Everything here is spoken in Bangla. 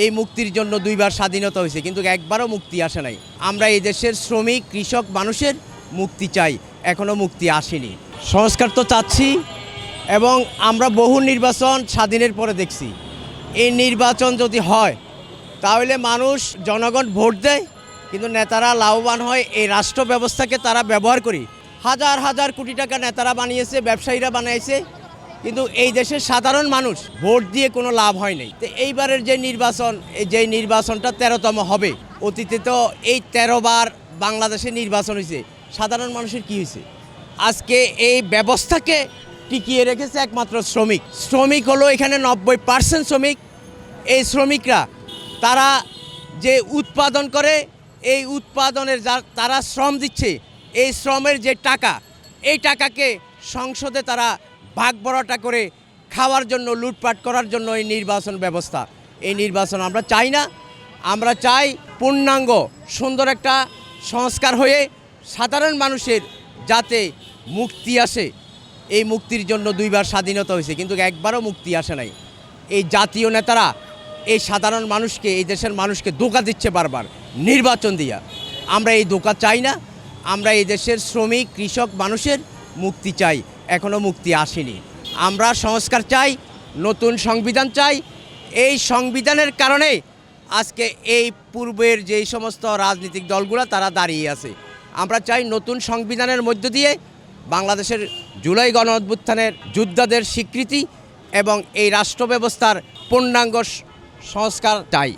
এই মুক্তির জন্য দুইবার স্বাধীনতা হয়েছে, কিন্তু একবারও মুক্তি আসে নাই। আমরা এই দেশের শ্রমিক কৃষক মানুষের মুক্তি চাই, এখনও মুক্তি আসেনি। সংস্কার তো চাচ্ছি, এবং আমরা বহু নির্বাচন স্বাধীনের পরে দেখছি। এই নির্বাচন যদি হয় তাহলে মানুষ জনগণ ভোট দেয়, কিন্তু নেতারা লাভবান হয়। এই রাষ্ট্র ব্যবস্থাকে তারা ব্যবহার করি হাজার হাজার কোটি টাকা নেতারা বানিয়েছে, ব্যবসায়ীরা বানিয়েছে, কিন্তু এই দেশের সাধারণ মানুষ ভোট দিয়ে কোনো লাভ হয় নাই। তো এইবারের যে নির্বাচনটা 13তম হবে। অতীতে তো এই 13 বার বাংলাদেশে নির্বাচন হয়েছে, সাধারণ মানুষের কি হয়েছে? আজকে এই ব্যবস্থাকে টিকিয়ে রেখেছে একমাত্র শ্রমিক হলো এখানে 90% শ্রমিক। এই শ্রমিকরা তারা যে উৎপাদন করে, এই উৎপাদনের তারা শ্রম দিচ্ছে, এই শ্রমের যে টাকা, এই টাকাকে সংসদে তারা ভাগ বড়টা করে খাওয়ার জন্য, লুটপাট করার জন্য এই নির্বাচন ব্যবস্থা। এই নির্বাচন আমরা চাই না। আমরা চাই পূর্ণাঙ্গ সুন্দর একটা সংস্কার হয়ে সাধারণ মানুষের যাতে মুক্তি আসে। এই মুক্তির জন্য দুইবার স্বাধীনতা হয়েছে, কিন্তু একবারও মুক্তি আসে নাই। এই জাতীয় নেতারা এই সাধারণ মানুষকে, এই দেশের মানুষকে ধোঁকা দিচ্ছে বারবার নির্বাচন দিয়া। আমরা এই ধোঁকা চাই না। আমরা এই দেশের শ্রমিক কৃষক মানুষের মুক্তি চাই, এখনও মুক্তি আসেনি। আমরা সংস্কার চাই, নতুন সংবিধান চাই। এই সংবিধানের কারণে আজকে এই পূর্বের যেই সমস্ত রাজনৈতিক দলগুলো তারা দাঁড়িয়ে আছে। আমরা চাই নতুন সংবিধানের মধ্য দিয়ে বাংলাদেশের জুলাই গণ অভ্যুত্থানের যোদ্ধাদের স্বীকৃতি এবং এই রাষ্ট্র ব্যবস্থার পূর্ণাঙ্গ সংস্কার চাই।